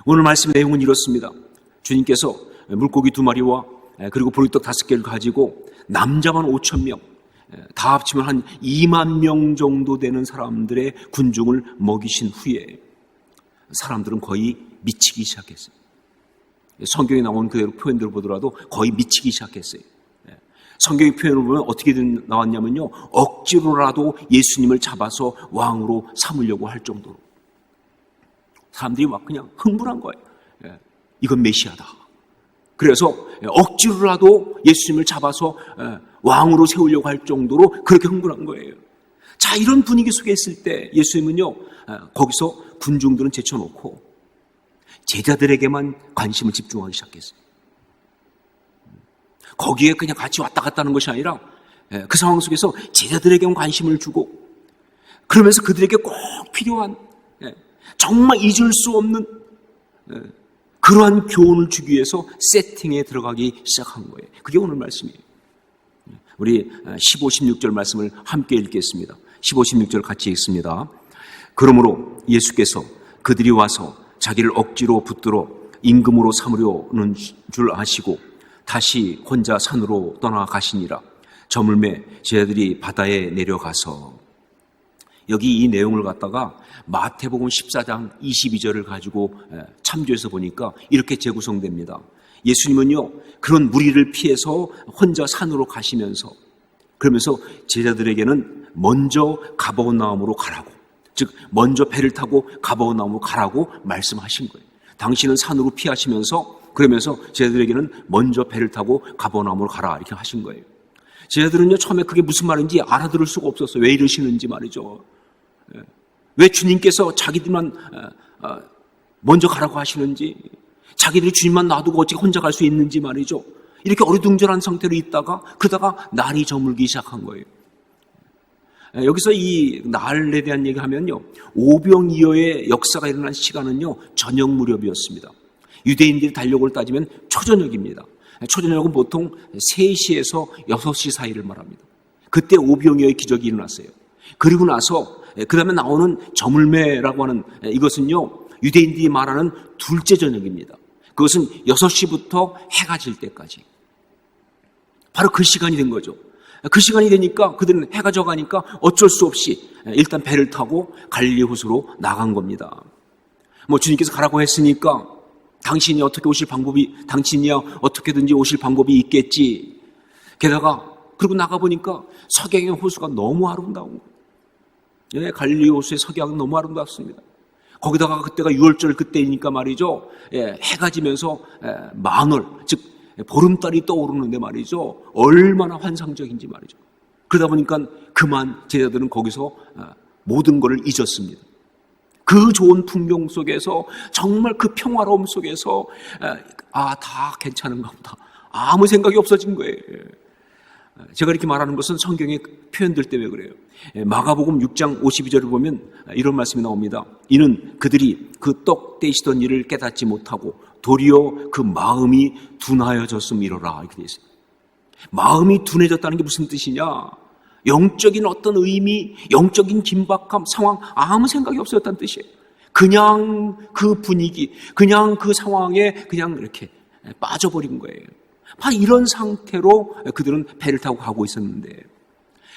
오늘 말씀 내용은 이렇습니다. 주님께서 물고기 2마리와 그리고 보리떡 5개를 가지고 남자만 5,000명, 다 합치면 한 2만 명 정도 되는 사람들의 군중을 먹이신 후에 사람들은 거의 미치기 시작했어요. 성경에 나온 그대로 표현들을 보더라도 거의 미치기 시작했어요. 성경의 표현을 보면 어떻게 나왔냐면요, 억지로라도 예수님을 잡아서 왕으로 삼으려고 할 정도로 사람들이 막 그냥 흥분한 거예요. 이건 메시아다. 그래서 억지로라도 예수님을 잡아서 왕으로 세우려고 할 정도로 그렇게 흥분한 거예요. 자, 이런 분위기 속에 있을 때 예수님은요, 거기서 군중들은 제쳐놓고 제자들에게만 관심을 집중하기 시작했어요. 거기에 그냥 같이 왔다 갔다 하는 것이 아니라 그 상황 속에서 제자들에게만 관심을 주고, 그러면서 그들에게 꼭 필요한, 정말 잊을 수 없는 그러한 교훈을 주기 위해서 세팅에 들어가기 시작한 거예요. 그게 오늘 말씀이에요. 우리 15, 16절 말씀을 함께 읽겠습니다. 15, 16절 같이 읽습니다. 그러므로 예수께서 그들이 와서 자기를 억지로 붙들어 임금으로 삼으려는 줄 아시고 다시 혼자 산으로 떠나가시니라. 저물매 제자들이 바다에 내려가서, 여기 이 내용을 갖다가 마태복음 14장 22절을 가지고 참조해서 보니까 이렇게 재구성됩니다. 예수님은요, 그런 무리를 피해서 혼자 산으로 가시면서, 그러면서 제자들에게는 먼저 가버나움으로 가라고, 즉 먼저 배를 타고 가버나움으로 가라고 말씀하신 거예요. 당신은 산으로 피하시면서, 그러면서 제자들에게는 먼저 배를 타고 가버나움으로 가라 이렇게 하신 거예요. 제자들은요, 처음에 그게 무슨 말인지 알아들을 수가 없었어요. 왜 이러시는지 말이죠. 왜 주님께서 자기들만 먼저 가라고 하시는지, 자기들이 주님만 놔두고 어떻게 혼자 갈 수 있는지 말이죠. 이렇게 어리둥절한 상태로 있다가 그러다가 날이 저물기 시작한 거예요. 여기서 이 날에 대한 얘기하면요, 오병이어의 역사가 일어난 시간은요, 저녁 무렵이었습니다. 유대인들이 달력을 따지면 초저녁입니다. 초저녁은 보통 3시에서 6시 사이를 말합니다. 그때 오병이어의 기적이 일어났어요. 그리고 나서 그 다음에 나오는 저물매라고 하는 이것은요, 유대인들이 말하는 둘째 저녁입니다. 그것은 6시부터 해가 질 때까지. 바로 그 시간이 된 거죠. 그 시간이 되니까 그들은 해가 져가니까 어쩔 수 없이 일단 배를 타고 갈릴리 호수로 나간 겁니다. 주님께서 가라고 했으니까 당신이 어떻게 오실 방법이, 당신이야 어떻게든지 오실 방법이 있겠지. 게다가 그리고 나가보니까 석양의 호수가 너무 아름다운 거예요. 갈릴리 호수의 석양은 너무 아름답습니다. 거기다가 그때가 6월절 그때이니까 말이죠. 해가 지면서 만월, 즉 보름달이 떠오르는데 말이죠. 얼마나 환상적인지 말이죠. 그러다 보니까 그만 제자들은 거기서 모든 것을 잊었습니다. 그 좋은 풍경 속에서, 정말 그 평화로움 속에서 다 괜찮은가 보다. 아무 생각이 없어진 거예요. 제가 이렇게 말하는 것은 성경의 표현들 때문에 그래요. 마가복음 6장 52절을 보면 이런 말씀이 나옵니다. 이는 그들이 그 떡 떼시던 일을 깨닫지 못하고 도리어 그 마음이 둔하여졌음이로라, 이렇게 되어 있어요. 마음이 둔해졌다는 게 무슨 뜻이냐? 영적인 어떤 의미, 영적인 긴박함, 상황, 아무 생각이 없어졌다는 뜻이에요. 그냥 그 분위기, 그냥 그 상황에 그냥 이렇게 빠져버린 거예요. 바로 이런 상태로 그들은 배를 타고 가고 있었는데,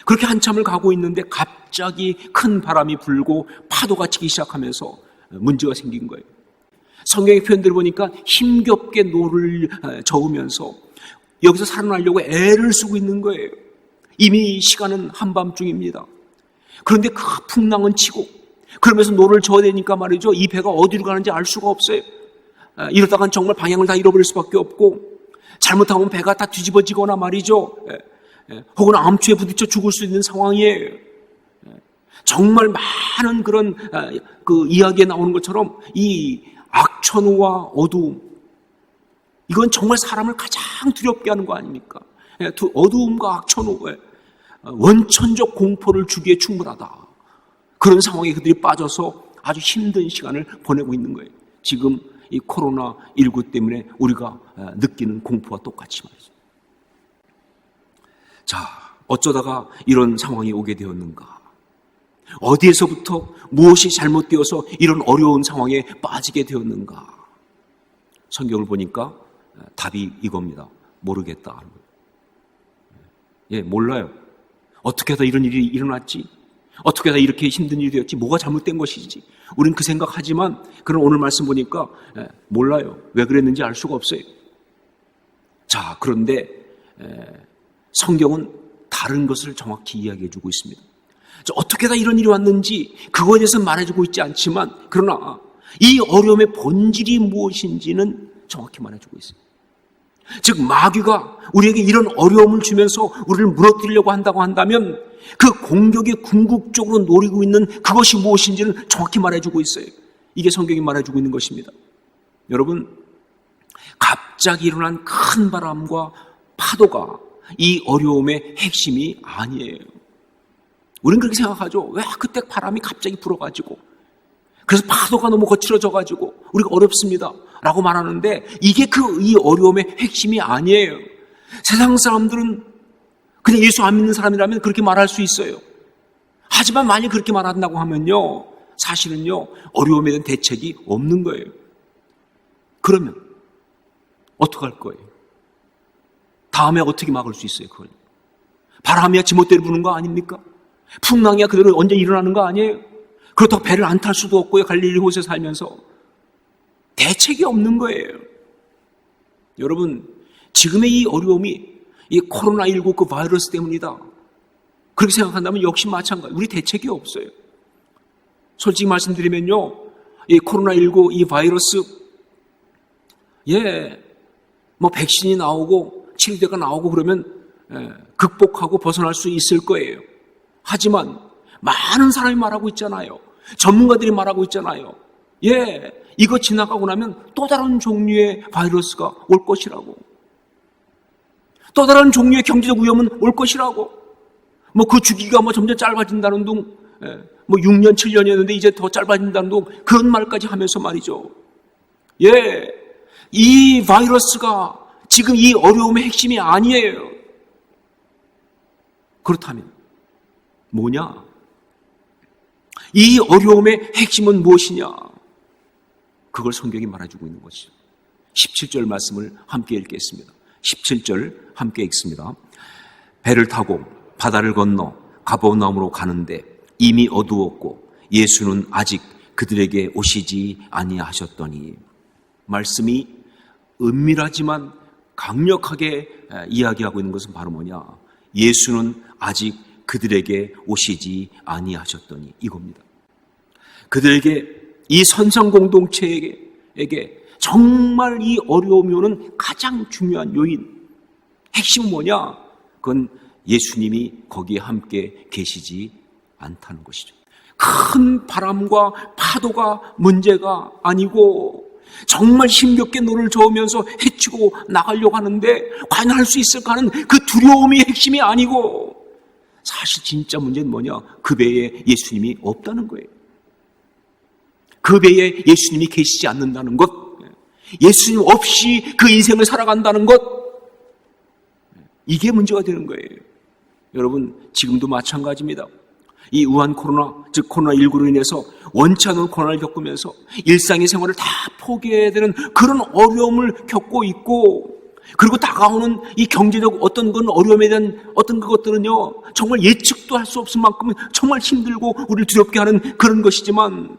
그렇게 한참을 가고 있는데 갑자기 큰 바람이 불고 파도가 치기 시작하면서 문제가 생긴 거예요. 성경의 표현들을 보니까 힘겹게 노를 저으면서 여기서 살아나려고 애를 쓰고 있는 거예요. 이미 시간은 한밤중입니다. 그런데 그 풍랑은 치고, 그러면서 노를 저어대니까 말이죠, 이 배가 어디로 가는지 알 수가 없어요. 이러다간 정말 방향을 다 잃어버릴 수밖에 없고, 잘못하면 배가 다 뒤집어지거나 말이죠, 혹은 암초에 부딪혀 죽을 수 있는 상황이에요. 정말 많은 그런 그 이야기에 나오는 것처럼 이 악천후와 어두움, 이건 정말 사람을 가장 두렵게 하는 거 아닙니까? 어두움과 악천후, 원천적 공포를 주기에 충분하다. 그런 상황에 그들이 빠져서 아주 힘든 시간을 보내고 있는 거예요. 지금 이 코로나19 때문에 우리가 느끼는 공포와 똑같이 말이죠. 자, 어쩌다가 이런 상황이 오게 되었는가? 어디에서부터 무엇이 잘못되어서 이런 어려운 상황에 빠지게 되었는가? 성경을 보니까 답이 이겁니다. 모르겠다 하는 거예요. 예, 몰라요. 어떻게 하다 이런 일이 일어났지? 어떻게 하다 이렇게 힘든 일이 되었지? 뭐가 잘못된 것이지? 우린 그 생각하지만 그런 오늘 말씀 보니까 몰라요. 왜 그랬는지 알 수가 없어요. 자, 그런데 성경은 다른 것을 정확히 이야기해 주고 있습니다. 어떻게 다 이런 일이 왔는지 그거에 대해서 말해주고 있지 않지만 그러나 이 어려움의 본질이 무엇인지는 정확히 말해주고 있어요. 즉 마귀가 우리에게 이런 어려움을 주면서 우리를 무너뜨리려고 한다고 한다면 그 공격의 궁극적으로 노리고 있는 그것이 무엇인지는 정확히 말해주고 있어요. 이게 성경이 말해주고 있는 것입니다. 여러분, 갑자기 일어난 큰 바람과 파도가 이 어려움의 핵심이 아니에요. 우리는 그렇게 생각하죠. 왜 그때 바람이 갑자기 불어가지고 그래서 파도가 너무 거칠어져가지고 우리가 어렵습니다 라고 말하는데 이게 이 어려움의 핵심이 아니에요. 세상 사람들은 그냥 예수 안 믿는 사람이라면 그렇게 말할 수 있어요. 하지만 만약 그렇게 말한다고 하면요, 사실은요 어려움에 대한 대책이 없는 거예요. 그러면 어떡할 거예요? 다음에 어떻게 막을 수 있어요? 그걸 바람이야 지멋대로 부는 거 아닙니까? 풍랑이야 그대로 언제 일어나는 거 아니에요? 그렇다고 배를 안 탈 수도 없고요. 갈릴리 호수에 살면서 대책이 없는 거예요. 여러분, 지금의 이 어려움이 이 코로나19 그 바이러스 때문이다 그렇게 생각한다면 역시 마찬가지. 우리 대책이 없어요. 솔직히 말씀드리면요, 이 코로나19 이 바이러스 뭐 백신이 나오고 치료제가 나오고 그러면 극복하고 벗어날 수 있을 거예요. 하지만 많은 사람이 말하고 있잖아요. 전문가들이 말하고 있잖아요. 이거 지나가고 나면 또 다른 종류의 바이러스가 올 것이라고. 또 다른 종류의 경제적 위험은 올 것이라고. 뭐 그 주기가 뭐 점점 짧아진다는 둥, 뭐 6년, 7년이었는데 이제 더 짧아진다는 둥, 그런 말까지 하면서 말이죠. 이 바이러스가 지금 이 어려움의 핵심이 아니에요. 그렇다면 뭐냐? 이 어려움의 핵심은 무엇이냐? 그걸 성경이 말해주고 있는 것이죠. 17절 말씀을 함께 읽겠습니다. 17절 함께 읽습니다. 배를 타고 바다를 건너 가버나움으로 가는데 이미 어두웠고 예수는 아직 그들에게 오시지 아니하셨더니. 말씀이 은밀하지만 강력하게 이야기하고 있는 것은 바로 뭐냐? 예수는 아직 그들에게 오시지 아니하셨더니 이겁니다. 그들에게 이 선상 공동체에게 정말 이 어려움이 오는 가장 중요한 요인, 핵심은 뭐냐? 그건 예수님이 거기에 함께 계시지 않다는 것이죠. 큰 바람과 파도가 문제가 아니고 정말 힘겹게 노를 저으면서 헤치고 나가려고 하는데 과연 할 수 있을까 하는 그 두려움이 핵심이 아니고 사실 진짜 문제는 뭐냐? 그 배에 예수님이 없다는 거예요. 그 배에 예수님이 계시지 않는다는 것, 예수님 없이 그 인생을 살아간다는 것, 이게 문제가 되는 거예요. 여러분, 지금도 마찬가지입니다. 이 우한 코로나, 즉 코로나19로 인해서 원치 않은 고난을 겪으면서 일상의 생활을 다 포기해야 되는 그런 어려움을 겪고 있고, 그리고 다가오는 이 경제적 어떤 건 어려움에 대한 어떤 그것들은요 정말 예측도 할 수 없을 만큼 정말 힘들고 우리를 두렵게 하는 그런 것이지만,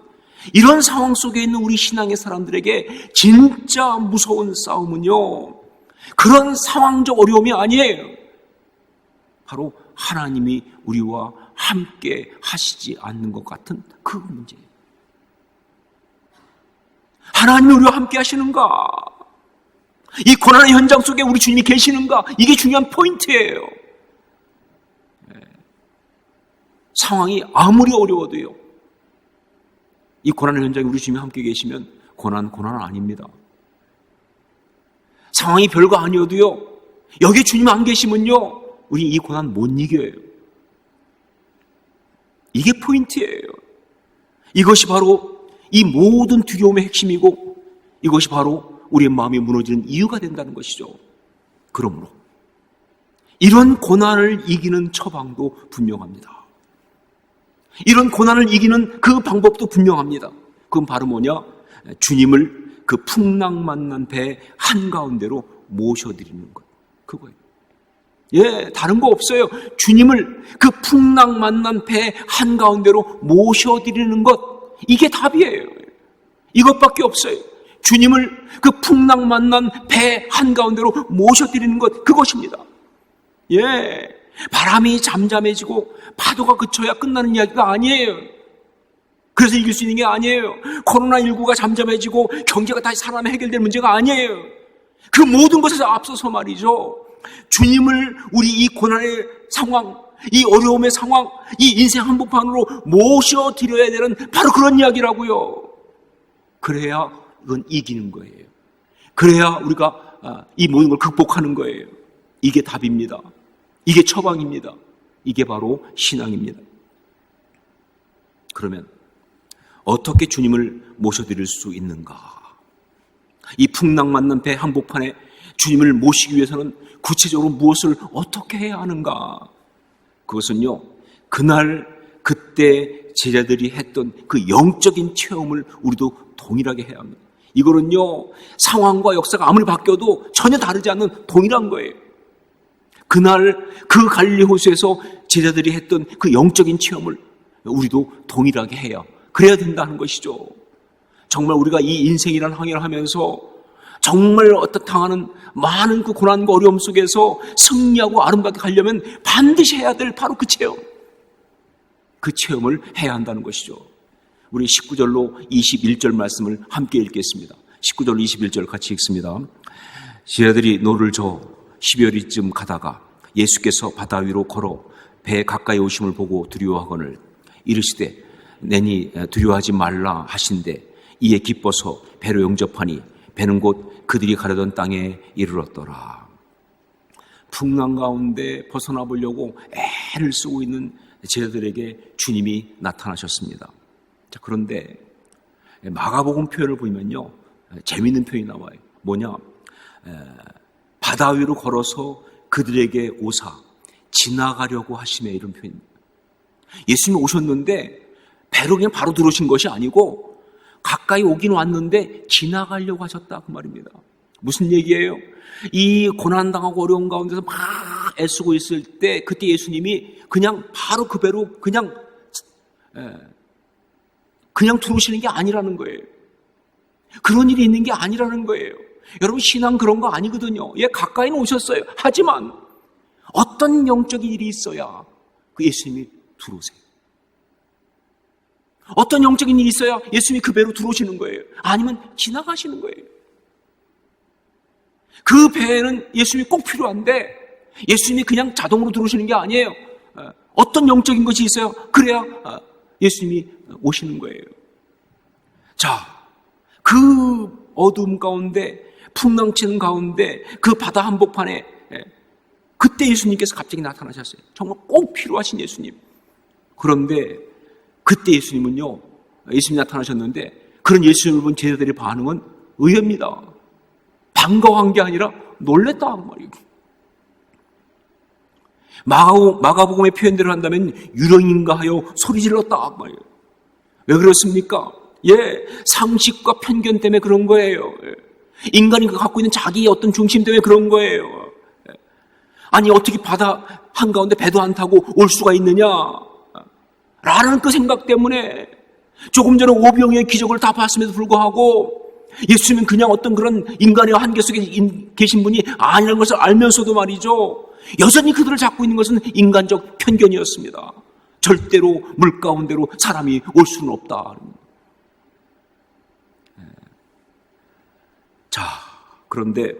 이런 상황 속에 있는 우리 신앙의 사람들에게 진짜 무서운 싸움은요 그런 상황적 어려움이 아니에요. 바로 하나님이 우리와 함께 하시지 않는 것 같은 그 문제예요. 하나님이 우리와 함께 하시는가? 이 고난의 현장 속에 우리 주님이 계시는가? 이게 중요한 포인트예요. 상황이 아무리 어려워도요, 이 고난의 현장에 우리 주님이 함께 계시면 고난은 아닙니다. 상황이 별거 아니어도요, 여기 주님 안 계시면요 우리 이 고난 못 이겨요. 이게 포인트예요. 이것이 바로 이 모든 두려움의 핵심이고, 이것이 바로 우리의 마음이 무너지는 이유가 된다는 것이죠. 그러므로 이런 고난을 이기는 처방도 분명합니다. 이런 고난을 이기는 그 방법도 분명합니다. 그건 바로 뭐냐? 주님을 그 풍랑 만난 배 한가운데로 모셔드리는 것. 그거예요. 예, 다른 거 없어요. 주님을 그 풍랑 만난 배 한가운데로 모셔드리는 것. 이게 답이에요. 이것밖에 없어요. 주님을 그 풍랑 만난 배 한가운데로 모셔드리는 것. 그것입니다. 예, 바람이 잠잠해지고 파도가 그쳐야 끝나는 이야기가 아니에요. 그래서 이길 수 있는 게 아니에요. 코로나19가 잠잠해지고 경제가 다시 살아나면 해결될 문제가 아니에요. 그 모든 것에서 앞서서 말이죠. 주님을 우리 이 고난의 상황, 이 어려움의 상황, 이 인생 한복판으로 모셔드려야 되는 바로 그런 이야기라고요. 그래야 이건 이기는 거예요. 그래야 우리가 이 모든 걸 극복하는 거예요. 이게 답입니다. 이게 처방입니다. 이게 바로 신앙입니다. 그러면 어떻게 주님을 모셔드릴 수 있는가? 이 풍랑 만난 배 한복판에 주님을 모시기 위해서는 구체적으로 무엇을 어떻게 해야 하는가? 그것은요, 그날 그때 제자들이 했던 그 영적인 체험을 우리도 동일하게 해야 합니다. 이거는요, 상황과 역사가 아무리 바뀌어도 전혀 다르지 않는 동일한 거예요. 그날 그 갈릴리 호수에서 제자들이 했던 그 영적인 체험을 우리도 동일하게 해야, 그래야 된다는 것이죠. 정말 우리가 이 인생이라는 항해를 하면서 정말 어떻게 당하는 많은 그 고난과 어려움 속에서 승리하고 아름답게 가려면 반드시 해야 될 바로 그 체험. 그 체험을 해야 한다는 것이죠. 우리 19절로 21절 말씀을 함께 읽겠습니다. 19절 21절 같이 읽습니다. 제자들이 노를 저 12월이쯤 가다가 예수께서 바다 위로 걸어 배 가까이 오심을 보고 두려워하거늘 이르시되 내니 두려워하지 말라 하신대 이에 기뻐서 배로 영접하니 배는 곧 그들이 가려던 땅에 이르렀더라. 풍랑 가운데 벗어나 보려고 애를 쓰고 있는 제자들에게 주님이 나타나셨습니다. 자, 그런데 마가복음 표현을 보면요, 재미있는 표현이 나와요. 뭐냐? 바다 위로 걸어서 그들에게 오사 지나가려고 하시며, 이런 표현입니다. 예수님이 오셨는데 배로 그냥 바로 들어오신 것이 아니고 가까이 오긴 왔는데 지나가려고 하셨다, 그 말입니다. 무슨 얘기예요? 이 고난당하고 어려운 가운데서 막 애쓰고 있을 때 그때 예수님이 그냥 바로 그 배로 그냥 들어오시는 게 아니라는 거예요. 그런 일이 있는 게 아니라는 거예요. 여러분, 신앙 그런 거 아니거든요. 예, 가까이는 오셨어요. 하지만 어떤 영적인 일이 있어야 그 예수님이 들어오세요. 어떤 영적인 일이 있어야 예수님이 그 배로 들어오시는 거예요. 아니면 지나가시는 거예요. 그 배에는 예수님이 꼭 필요한데 예수님이 그냥 자동으로 들어오시는 게 아니에요. 어떤 영적인 것이 있어요. 그래야 예수님이 오시는 거예요. 자, 그 어둠 가운데, 풍랑치는 가운데, 그 바다 한복판에 그때 예수님께서 갑자기 나타나셨어요. 정말 꼭 필요하신 예수님. 그런데 그때 예수님은요, 예수님이 나타나셨는데 그런 예수님을 본 제자들의 반응은 의외입니다. 반가워한 게 아니라 놀랬다, 그 말이에요. 마가복음의 표현대로 한다면 유령인가 하여 소리 질렀다, 그 말이에요. 왜 그렇습니까? 예, 상식과 편견 때문에 그런 거예요. 인간이 갖고 있는 자기의 어떤 중심 때문에 그런 거예요. 아니, 어떻게 바다 한가운데 배도 안 타고 올 수가 있느냐? 라는 그 생각 때문에 조금 전에 오병이어의 기적을 다 봤음에도 불구하고 예수님은 그냥 어떤 그런 인간의 한계 속에 계신 분이 아니라는 것을 알면서도 말이죠, 여전히 그들을 잡고 있는 것은 인간적 편견이었습니다. 절대로 물 가운데로 사람이 올 수는 없다. 자, 그런데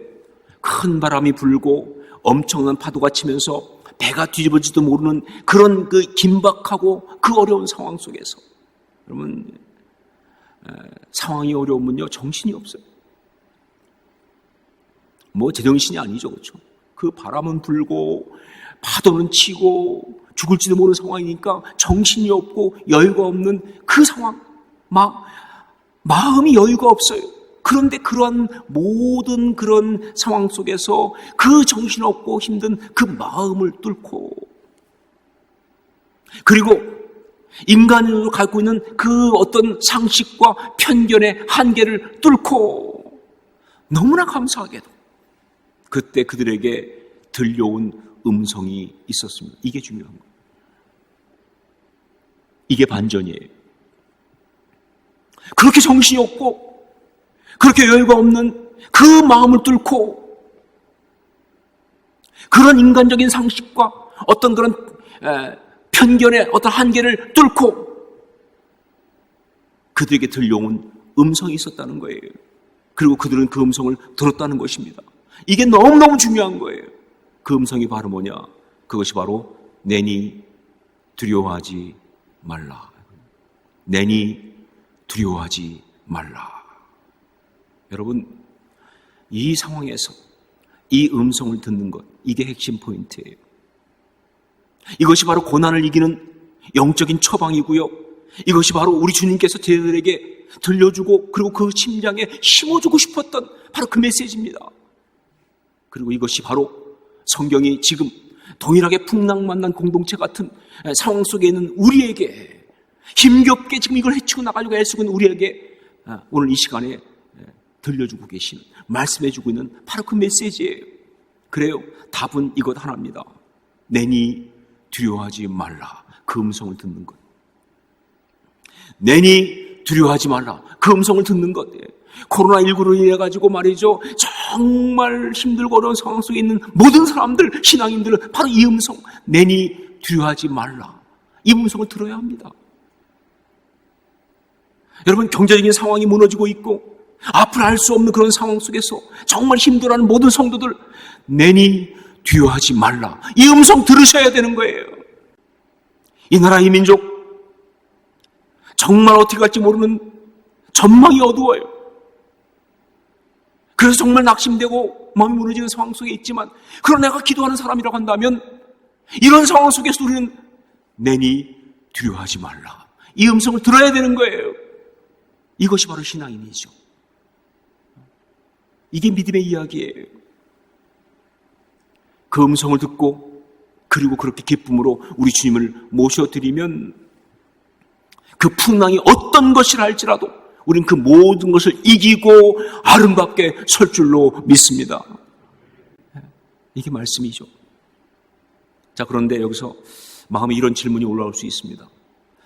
큰 바람이 불고 엄청난 파도가 치면서 배가 뒤집어지도 모르는 그런 그 긴박하고 그 어려운 상황 속에서, 여러분, 상황이 어려우면요, 정신이 없어요. 뭐 제정신이 아니죠, 그렇죠? 그 바람은 불고 파도는 치고 죽을지도 모르는 상황이니까 정신이 없고 여유가 없는 그 상황, 마음이 여유가 없어요. 그런데 그런 모든 그런 상황 속에서 그 정신없고 힘든 그 마음을 뚫고, 그리고 인간으로 갖고 있는 그 어떤 상식과 편견의 한계를 뚫고 너무나 감사하게도 그때 그들에게 들려온 음성이 있었습니다. 이게 중요한 거예요. 이게 반전이에요. 그렇게 정신이 없고 그렇게 여유가 없는 그 마음을 뚫고 그런 인간적인 상식과 어떤 그런 편견의 어떤 한계를 뚫고 그들에게 들려온 음성이 있었다는 거예요. 그리고 그들은 그 음성을 들었다는 것입니다. 이게 너무너무 중요한 거예요. 그 음성이 바로 뭐냐? 그것이 바로 내니 두려워하지 말라. 내니 두려워하지 말라. 여러분, 이 상황에서 이 음성을 듣는 것, 이게 핵심 포인트예요. 이것이 바로 고난을 이기는 영적인 처방이고요. 이것이 바로 우리 주님께서 제자들에게 들려주고 그리고 그 심장에 심어주고 싶었던 바로 그 메시지입니다. 그리고 이것이 바로 성경이 지금 동일하게 풍랑만난 공동체 같은 상황 속에 있는 우리에게 힘겹게 지금 이걸 헤치고 나가려고 애쓰고 있는 우리에게 오늘 이 시간에 들려주고 계신, 말씀해주고 있는 바로 그 메시지예요. 그래요. 답은 이것 하나입니다. 내니 두려워하지 말라. 그 음성을 듣는 것. 내니 두려워하지 말라. 그 음성을 듣는 것. 코로나19로 인해 가지고 말이죠. 정말 힘들고 어려운 상황 속에 있는 모든 사람들, 신앙인들은 바로 이 음성, 내니 두려워하지 말라. 이 음성을 들어야 합니다. 여러분, 경제적인 상황이 무너지고 있고 앞으로 할 수 없는 그런 상황 속에서 정말 힘들어하는 모든 성도들, 내니 두려워하지 말라. 이 음성 들으셔야 되는 거예요. 이 나라, 이 민족 정말 어떻게 갈지 모르는 전망이 어두워요. 그래서 정말 낙심되고 마음이 무너지는 상황 속에 있지만, 그러나 내가 기도하는 사람이라고 한다면 이런 상황 속에서 우리는 내니 두려워하지 말라. 이 음성을 들어야 되는 거예요. 이것이 바로 신앙인이죠. 이게 믿음의 이야기예요. 그 음성을 듣고 그리고 그렇게 기쁨으로 우리 주님을 모셔드리면 그 풍랑이 어떤 것이라 할지라도 우리는 그 모든 것을 이기고 아름답게 설 줄로 믿습니다. 이게 말씀이죠. 자, 그런데 여기서 마음에 이런 질문이 올라올 수 있습니다.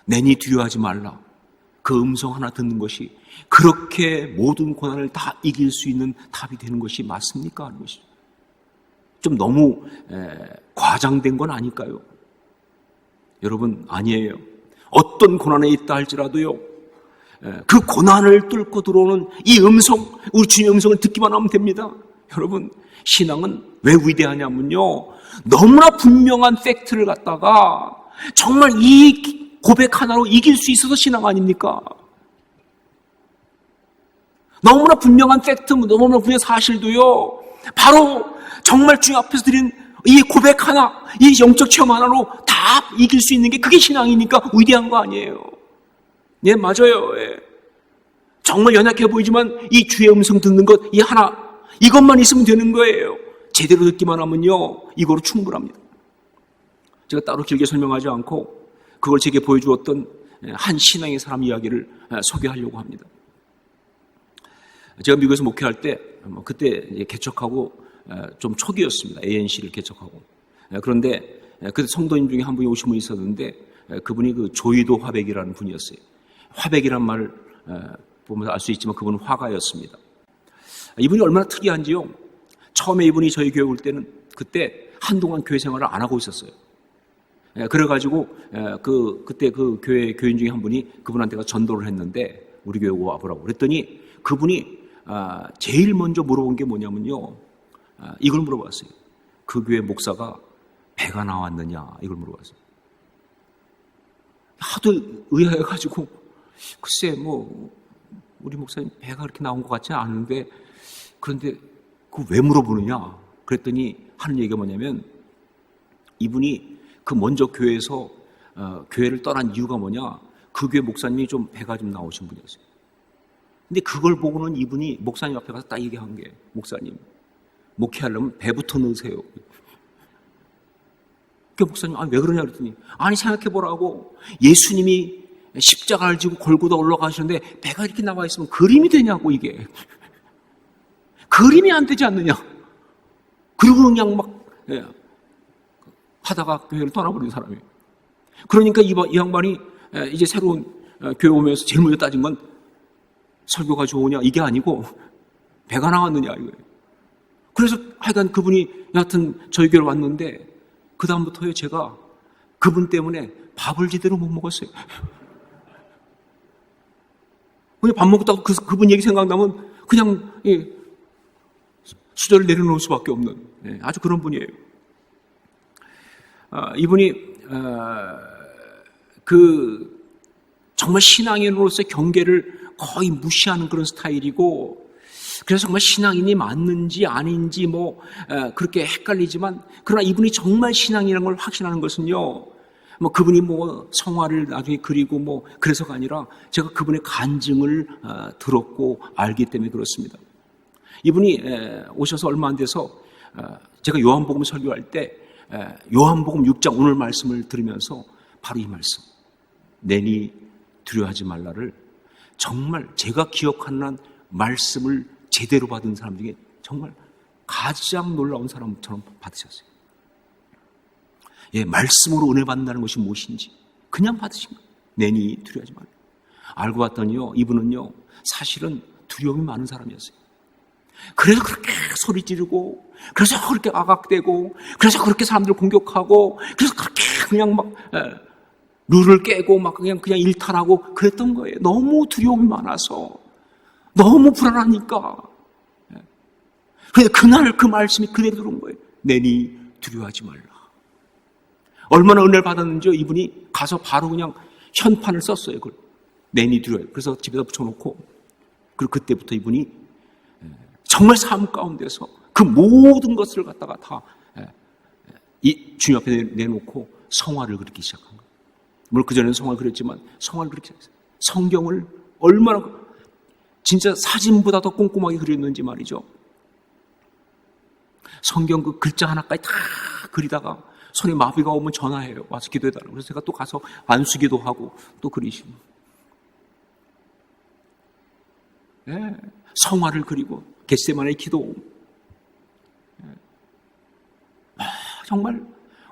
내니 두려워하지 말라. 그 음성 하나 듣는 것이 그렇게 모든 고난을 다 이길 수 있는 답이 되는 것이 맞습니까? 하는 것이죠. 좀 너무 과장된 건 아닐까요? 여러분, 아니에요. 어떤 고난에 있다 할지라도요, 그 고난을 뚫고 들어오는 이 음성, 우리 주님의 음성을 듣기만 하면 됩니다. 여러분, 신앙은 왜 위대하냐면요, 너무나 분명한 팩트를 갖다가 정말 이 고백 하나로 이길 수 있어서 신앙 아닙니까? 너무나 분명한 팩트, 너무나 분명한 사실도요, 바로 정말 주님 앞에서 드린 이 고백 하나, 이 영적 체험 하나로 다 이길 수 있는 게 그게 신앙이니까 위대한 거 아니에요. 예, 맞아요. 예. 정말 연약해 보이지만 이 주의 음성 듣는 것, 이 하나, 이것만 있으면 되는 거예요. 제대로 듣기만 하면요, 이거로 충분합니다. 제가 따로 길게 설명하지 않고 그걸 제게 보여주었던 한 신앙의 사람 이야기를 소개하려고 합니다. 제가 미국에서 목회할 때 그때 개척하고 좀 초기였습니다. ANC를 개척하고. 그런데 그 성도님 중에 한 분이 오신 분이 있었는데 그분이 그 조이도 화백이라는 분이었어요. 화백이란 말을 보면서 알 수 있지만 그분은 화가였습니다. 이분이 얼마나 특이한지요. 처음에 이분이 저희 교회 올 때는 그때 한동안 교회 생활을 안 하고 있었어요. 그래가지고 그때 그 교회 교인 중에 한 분이 그분한테가 전도를 했는데 우리 교회 와보라고 그랬더니 그분이 제일 먼저 물어본 게 뭐냐면요, 이걸 물어봤어요. 그 교회 목사가 배가 나왔느냐, 이걸 물어봤어요. 하도 의아해가지고 글쎄 뭐 우리 목사님 배가 그렇게 나온 것 같지 않은데, 그런데 그거 왜 물어보느냐 그랬더니 하는 얘기가 뭐냐면, 이분이 그 먼저 교회에서 교회를 떠난 이유가 뭐냐, 그 교회 목사님이 좀 배가 좀 나오신 분이었어요. 근데 그걸 보고는 이분이 목사님 앞에 가서 딱 얘기한 게, 목사님 목회하려면 배부터 넣으세요. 그 목사님, 왜 그러냐 그랬더니, 아니 생각해보라고, 예수님이 십자가를 지고 골고다 올라가시는데 배가 이렇게 나와 있으면 그림이 되냐고. 이게 그 그림이 안 되지 않느냐. 그리고 그냥 막 하다가 교회를 떠나버린 사람이에요. 그러니까 이 양반이 이제 새로운 교회 오면서 제일 먼저 따진 건 설교가 좋으냐 이게 아니고 배가 나왔느냐 이거예요. 그래서 하여간 그분이 여하튼 저희 교회로 왔는데 그 다음부터요 제가 그분 때문에 밥을 제대로 못 먹었어요. 그냥 밥 먹다가 그분 얘기 생각나면 그냥 수저를 내려놓을 수밖에 없는 아주 그런 분이에요. 이분이 정말 신앙인으로서의 경계를 거의 무시하는 그런 스타일이고, 그래서 정말 신앙인이 맞는지 아닌지 그렇게 헷갈리지만, 그러나 이분이 정말 신앙이라는 걸 확신하는 것은요, 그분이 성화를 나중에 그리고 그래서가 아니라 제가 그분의 간증을 들었고 알기 때문에 그렇습니다. 이분이 오셔서 얼마 안 돼서 제가 요한복음 설교할 때 요한복음 6장 오늘 말씀을 들으면서 바로 이 말씀, 내니 두려워하지 말라를 정말 제가 기억하는 한 말씀을 제대로 받은 사람 중에 정말 가장 놀라운 사람처럼 받으셨어요. 말씀으로 은혜 받는다는 것이 무엇인지 그냥 받으신 거예요. 내니 두려워하지 말라. 알고 봤더니요, 이분은요 사실은 두려움이 많은 사람이었어요. 그래서 그렇게 소리 지르고, 그래서 그렇게 악악대고, 그래서 그렇게 사람들을 공격하고, 그래서 그렇게 그냥 룰을 깨고 그냥 일탈하고 그랬던 거예요. 너무 두려움이 많아서, 너무 불안하니까. 그런데 그날 그 말씀이 그대로 들어온 거예요. 내니 두려워하지 말라. 얼마나 은혜를 받았는지요. 이분이 가서 바로 그냥 현판을 썼어요. 그걸. 내니 두려워요. 그래서 집에다 붙여놓고, 그리고 그때부터 이분이 정말 삶 가운데서 그 모든 것을 갖다가 다 이 주님 앞에 내놓고 성화를 그리기 시작한 거예요. 물론 그전에는 성화를 그렸지만 성화를 그리기 시작했어요. 성경을 얼마나 진짜 사진보다 더 꼼꼼하게 그렸는지 말이죠. 성경 그 글자 하나까지 다 그리다가 손에 마비가 오면 전화해요. 와서 기도해달라고. 그래서 제가 또 가서 안수기도 하고 또 그리시고. 성화를 그리고 겟세마네 기도. 정말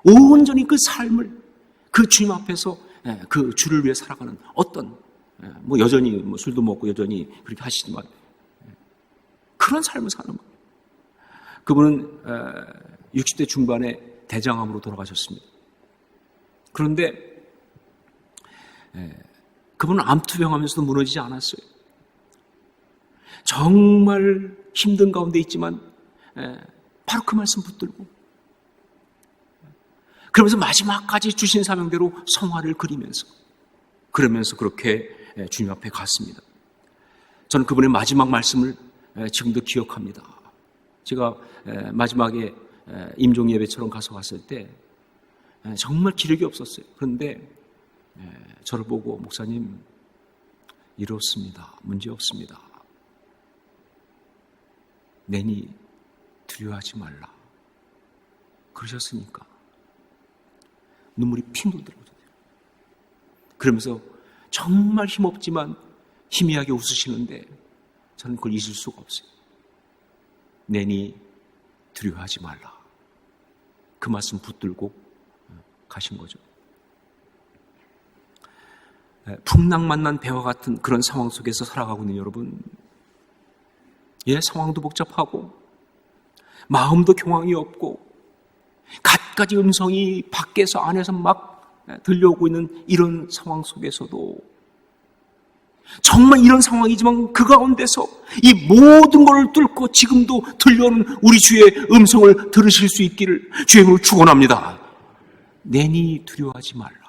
온전히 그 삶을 그 주님 앞에서 그 주를 위해 살아가는 어떤 여전히 술도 먹고 여전히 그렇게 하시지만 그런 삶을 사는 거예요. 그분은 60대 중반에 대장암으로 돌아가셨습니다. 그런데 그분은 암투병하면서도 무너지지 않았어요. 정말 힘든 가운데 있지만 바로 그 말씀 붙들고, 그러면서 마지막까지 주신 사명대로 성화를 그리면서, 그러면서 그렇게 주님 앞에 갔습니다. 저는 그분의 마지막 말씀을 지금도 기억합니다. 제가 마지막에 임종 예배처럼 가서 왔을 때 정말 기력이 없었어요. 그런데 저를 보고, 목사님 이렇습니다. 문제 없습니다. 내니 두려워하지 말라. 그러셨으니까 눈물이 핑 돌더라고요. 그러면서 정말 힘없지만 희미하게 웃으시는데 저는 그걸 잊을 수가 없어요. 내니 두려워하지 말라. 그 말씀 붙들고 가신 거죠. 풍랑만난 배와 같은 그런 상황 속에서 살아가고 있는 여러분, 상황도 복잡하고 마음도 경황이 없고 갖가지 음성이 밖에서 안에서 막 들려오고 있는 이런 상황 속에서도, 정말 이런 상황이지만 그 가운데서 이 모든 것을 뚫고 지금도 들려오는 우리 주의 음성을 들으실 수 있기를 주의 이름으로 축원합니다. 내니 두려워하지 말라.